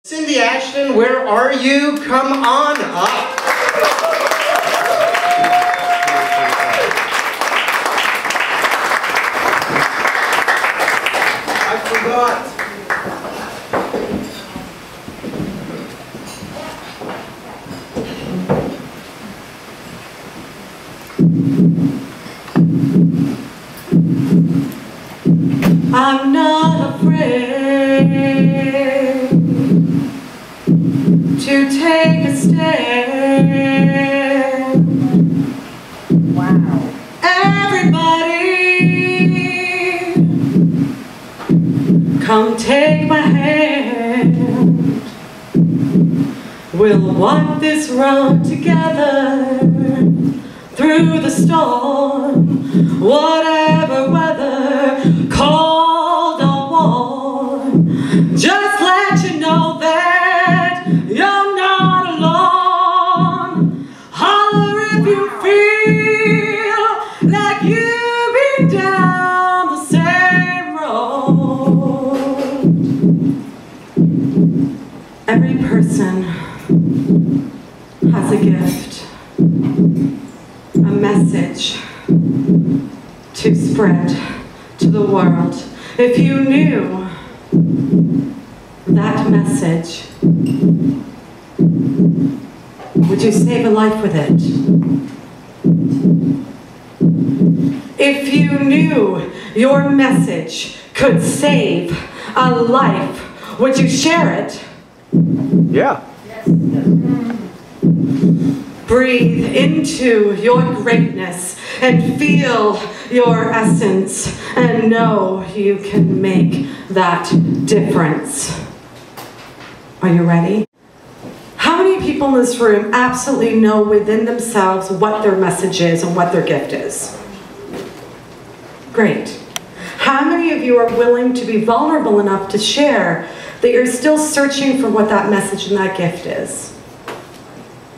Cindy Ashton, where are you? Come on up. I forgot. I'm not afraid to take a stand. Wow. Everybody, come take my hand. We'll walk this road together through the storm, whatever weather, cold or warm. Just let you know that you're not alone. Holler if you feel like you've been down the same road. Every person has a gift, a message to spread to the world. If you knew that message, would you save a life with it? If you knew your message could save a life, would you share it? Yeah. Breathe into your greatness and feel your essence and know you can make that difference. Are you ready? How many people in this room absolutely know within themselves what their message is and what their gift is? Great. How many of you are willing to be vulnerable enough to share that you're still searching for what that message and that gift is?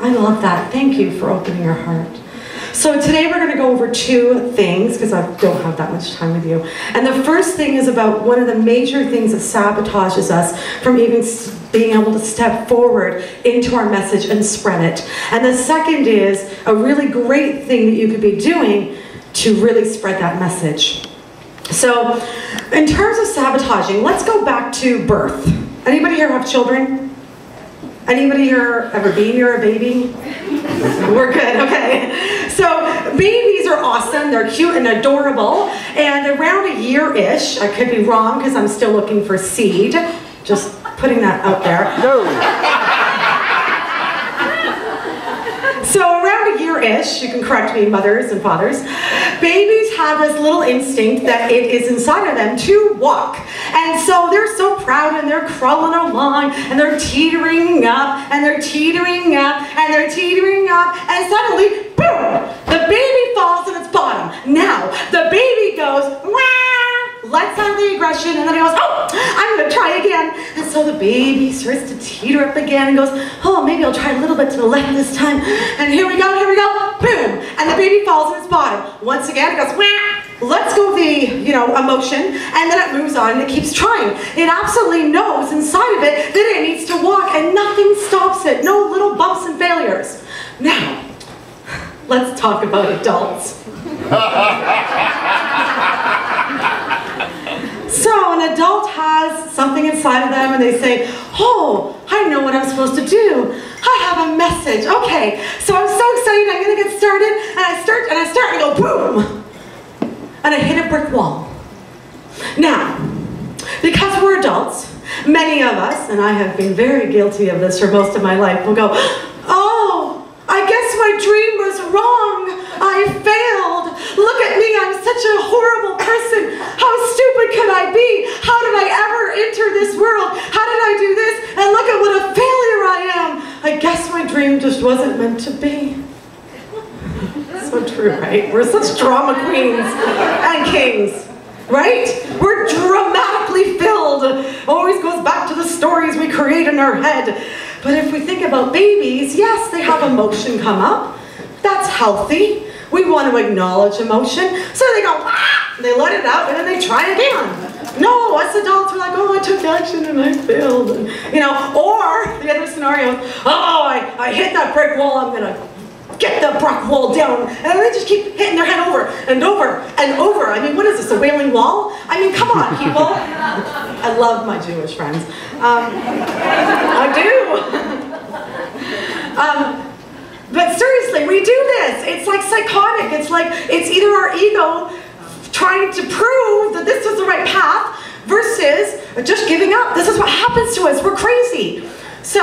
I love that. Thank you for opening your heart. So today we're going to go over two things because I don't have that much time with you. And the first thing is about one of the major things that sabotages us from even being able to step forward into our message and spread it. And the second is a really great thing that you could be doing to really spread that message. So in terms of sabotaging, let's go back to birth. Anybody here have children? Anybody here ever been near a baby? We're good, okay. So babies are awesome, they're cute and adorable, and around a year-ish, I could be wrong because I'm still looking for seed, just putting that out there. No. So around a year-ish, you can correct me, mothers and fathers, babies have this little instinct that it is inside of them to walk. And so they're so proud and they're crawling along and they're teetering up and they're teetering up and they're teetering up and suddenly, boom, the baby falls on its bottom. Now, the baby goes, wah, lets out the aggression, and then he goes, oh, I'm going to try again. And so the baby starts to teeter up again and goes, oh, maybe I'll try a little bit to the left this time. And here we go, boom. And the baby falls on its bottom. Once again, it goes, wah, lets go of the, emotion, and then it moves on and it keeps trying. It absolutely knows inside of it that it needs to walk and nothing stops it. No little bumps and failures. Now, let's talk about adults. So an adult has something inside of them and they say, oh, I know what I'm supposed to do. I have a message. Okay, so I'm so excited, I'm gonna get started, and I start and I go boom. And I hit a brick wall. Now, because we're adults, many of us, and I have been very guilty of this for most of my life, will go, oh, I guess my dream was wrong. I failed. Look at me, I'm such a horrible person. How stupid could I be? How did I ever enter this world? How did I do this? And look at what a failure I am. I guess my dream just wasn't meant to be. So true, right? We're such drama queens and kings, right? We're dramatically filled. Always goes back to the stories we create in our head. But if we think about babies, yes, they have emotion come up. That's healthy. We want to acknowledge emotion. So they go, ah, they let it out, and then they try again. No, us adults are like, oh, I took action and I failed. And, you know, or the other scenario, oh, I hit that brick wall, I'm gonna get the brick wall down. And they just keep hitting their head over and over and over. I mean, what is this, a wailing wall? I mean, come on, people. I love my Jewish friends. I do. But seriously, we do this. It's like psychotic. It's like, it's either our ego trying to prove that this is the right path versus just giving up. This is what happens to us. We're crazy. So,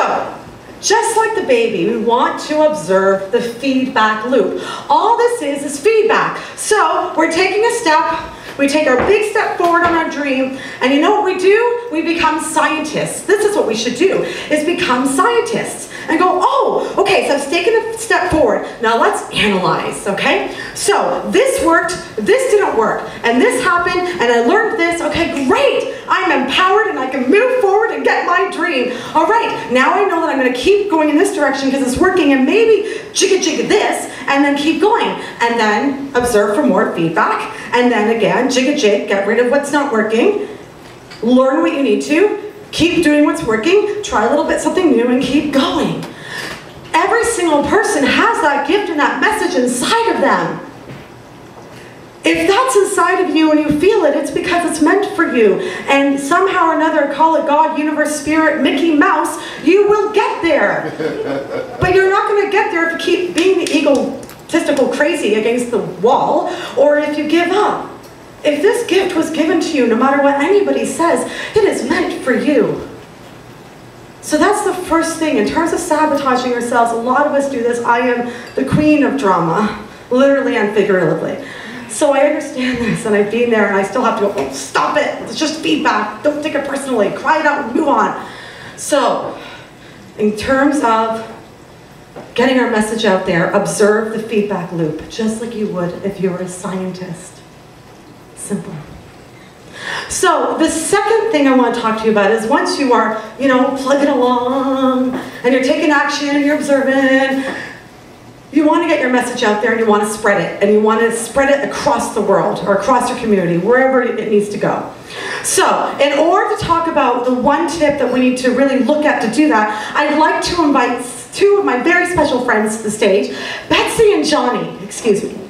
just like the baby, we want to observe the feedback loop. All this is feedback. So, we're taking a step. We take our big step forward on our dream, and you know what we do? We become scientists. This is what we should do, is become scientists. And go, oh, okay, so I've taken a step forward. Now let's analyze, okay? So this worked, this didn't work, and this happened, and I learned this. Okay, great. I'm empowered, and I can move forward and get my dream. All right, now I know that I'm going to keep going in this direction because it's working, and maybe jigga this, and then keep going. And then observe for more feedback, and then again, jig, get rid of what's not working, learn what you need to, keep doing what's working, try a little bit something new, and keep going. Every single person has that gift and that message inside of them. If that's inside of you and you feel it, it's because it's meant for you. And somehow or another, call it God, universe, spirit, Mickey Mouse, you will get there. But you're not going to get there if you keep being the egotistical crazy against the wall, or if you give up. If this gift was given to you, no matter what anybody says, it is meant for you. So that's the first thing. In terms of sabotaging ourselves, a lot of us do this. I am the queen of drama, literally and figuratively. So I understand this, and I've been there, and I still have to go, oh, stop it. It's just feedback. Don't take it personally. Cry it out and move on. So, in terms of getting our message out there, observe the feedback loop, just like you would if you were a scientist. Simple. So the second thing I want to talk to you about is once you are, you know, plugging along and you're taking action and you're observing, you want to get your message out there and you want to spread it. And you want to spread it across the world or across your community, wherever it needs to go. So in order to talk about the one tip that we need to really look at to do that, I'd like to invite two of my very special friends to the stage, Betsy and Johnny. Excuse me.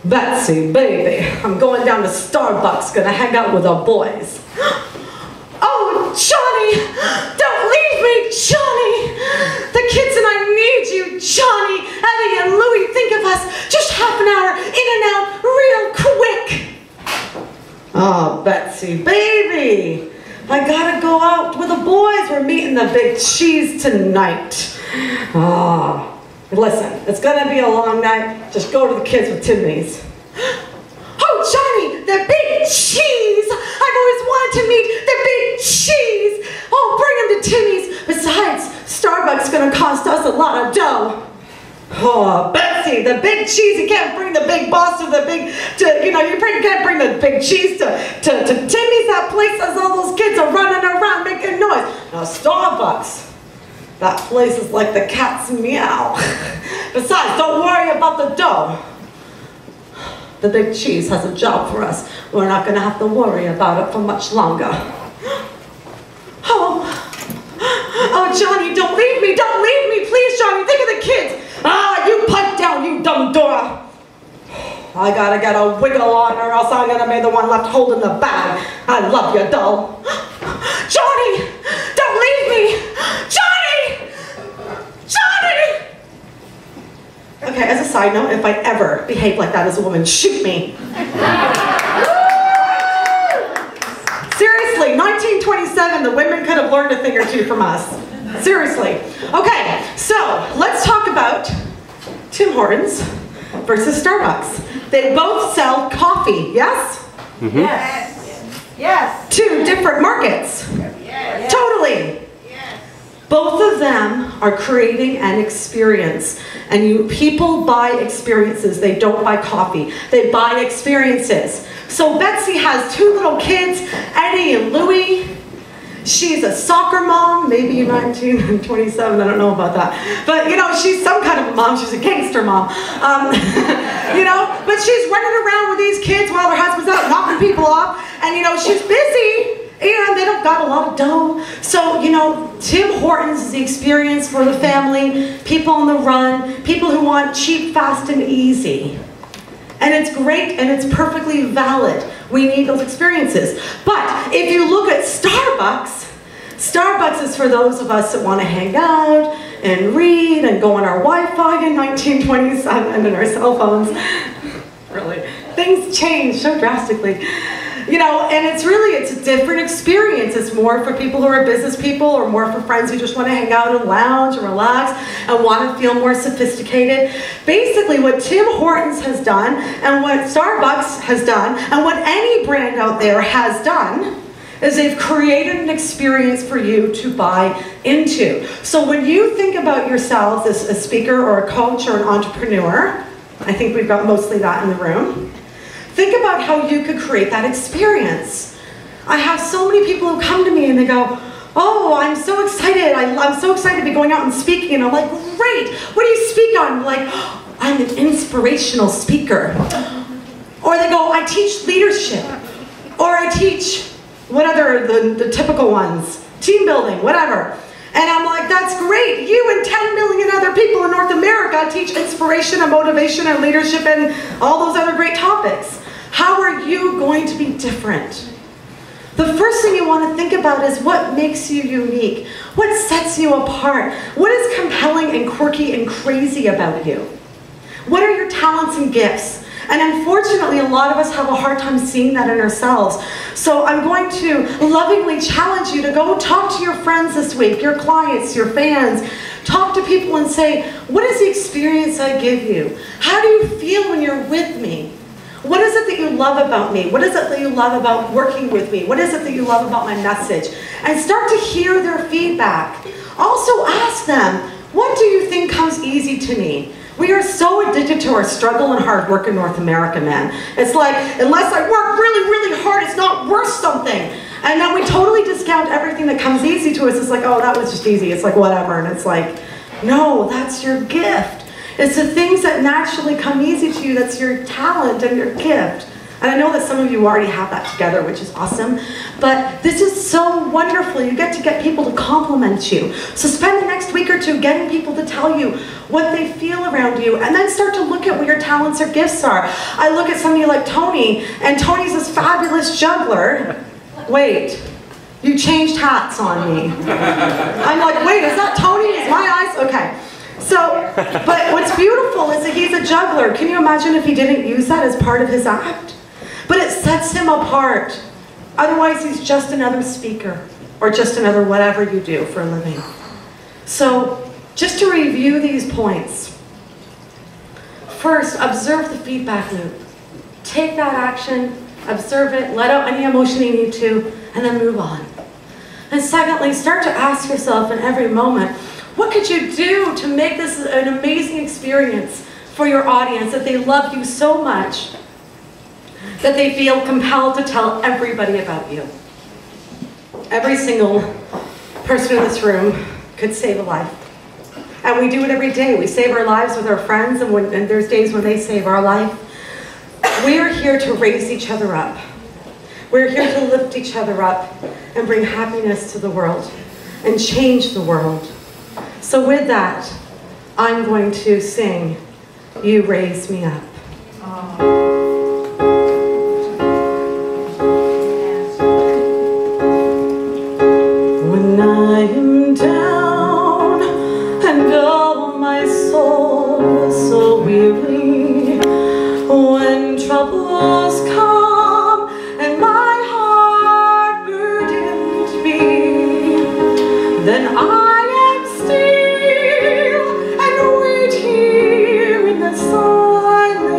Betsy, baby, I'm going down to Starbucks, gonna hang out with our boys. Oh, Johnny, don't leave me, Johnny. The kids and I need you, Johnny. Eddie and Louie, think of us. Just half an hour, in and out, real quick. Oh, Betsy, baby, I gotta go out with the boys. We're meeting the big cheese tonight. Oh. Listen, it's gonna be a long night. Just go to the kids with Timmy's. Oh, Johnny, the big cheese! I've always wanted to meet the big cheese! Oh, bring him to Timmy's. Besides, Starbucks is gonna cost us a lot of dough. Oh, Betsy, the big cheese, you can't bring the big boss to the big, you can't bring the big cheese to Timmy's. That place has all those kids are running around making noise. Now, Starbucks. That place is like the cat's meow. Besides, don't worry about the dough. The big cheese has a job for us. We're not gonna have to worry about it for much longer. Oh, Johnny, don't leave me, please, Johnny, think of the kids. Ah, you pipe down, you dumb Dora. I gotta get a wiggle on or else I'm gonna be the one left holding the bag. I love you, doll. Johnny, don't leave me. Johnny! Okay, as a side note, if I ever behave like that as a woman, shoot me. Seriously, 1927, the women could have learned a thing or two from us. Seriously. Okay, so let's talk about Tim Hortons versus Starbucks. They both sell coffee, yes? Mm-hmm. Yes. Yes. 2 different markets. Yes. Totally. Yes. Both of them are creating an experience. And people buy experiences. They don't buy coffee. They buy experiences. So Betsy has 2 little kids, Eddie and Louie. She's a soccer mom, maybe 19 and 27, I don't know about that. But, she's some kind of a mom. She's a gangster mom. But she's running around with these kids while her husband's out knocking people off. And, she's busy. And they don't got a lot of dough. So, Tim Hortons is the experience for the family, people on the run, people who want cheap, fast, and easy. And it's great and it's perfectly valid. We need those experiences. But if you look at Starbucks, Starbucks is for those of us that want to hang out and read and go on our Wi-Fi in 1927 and our cell phones. Really, things change so drastically. And it's a different experience. It's more for people who are business people or more for friends who just want to hang out and lounge and relax and want to feel more sophisticated. Basically, what Tim Hortons has done and what Starbucks has done and what any brand out there has done is they've created an experience for you to buy into. So when you think about yourselves as a speaker or a coach or an entrepreneur, I think we've got mostly that in the room. Think about how you could create that experience. I have so many people who come to me and they go, oh, I'm so excited. I'm so excited to be going out and speaking. And I'm like, great. What do you speak on? I'm like, oh, I'm an inspirational speaker. Or they go, I teach leadership. Or I teach, what other, the typical ones? Team building, whatever. And I'm like, that's great. You and 10 million other people in North America teach inspiration and motivation and leadership and all those other great topics. How are you going to be different? The first thing you want to think about is what makes you unique? What sets you apart? What is compelling and quirky and crazy about you? What are your talents and gifts? And unfortunately, a lot of us have a hard time seeing that in ourselves. So I'm going to lovingly challenge you to go talk to your friends this week, your clients, your fans. Talk to people and say, what is the experience I give you? How do you feel when you're with me? What is it that you love about me? What is it that you love about working with me? What is it that you love about my message? And start to hear their feedback. Also ask them, what do you think comes easy to me? We are so addicted to our struggle and hard work in North America, man. It's like, unless I work really, really hard, it's not worth something. And then we totally discount everything that comes easy to us. It's like, oh, that was just easy. It's like, whatever. And it's like, no, that's your gift. It's the things that naturally come easy to you. That's your talent and your gift. And I know that some of you already have that together, which is awesome. But this is so wonderful. You get to get people to compliment you. So spend the next week or two getting people to tell you what they feel around you. And then start to look at what your talents or gifts are. I look at somebody like Tony, and Tony's this fabulous juggler. Wait, you changed hats on me. I'm like, wait, is that Tony? Is my eyes? Okay. So, but what's beautiful is that he's a juggler. Can you imagine if he didn't use that as part of his act? But it sets him apart. Otherwise, he's just another speaker or just another whatever you do for a living. So, just to review these points. First, observe the feedback loop. Take that action, observe it, let out any emotion you need to, and then move on. And secondly, start to ask yourself in every moment, what could you do to make this an amazing experience for your audience, that they love you so much that they feel compelled to tell everybody about you? Every single person in this room could save a life. And we do it every day. We save our lives with our friends, and there's days when they save our life. We are here to raise each other up. We're here to lift each other up and bring happiness to the world and change the world. So with that, I'm going to sing, You Raise Me Up. When I am down and oh my soul is so weary, when troubles come and my heart burdened be, then I am still and wait here in the silence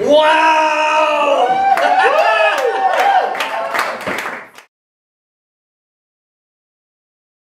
Wow!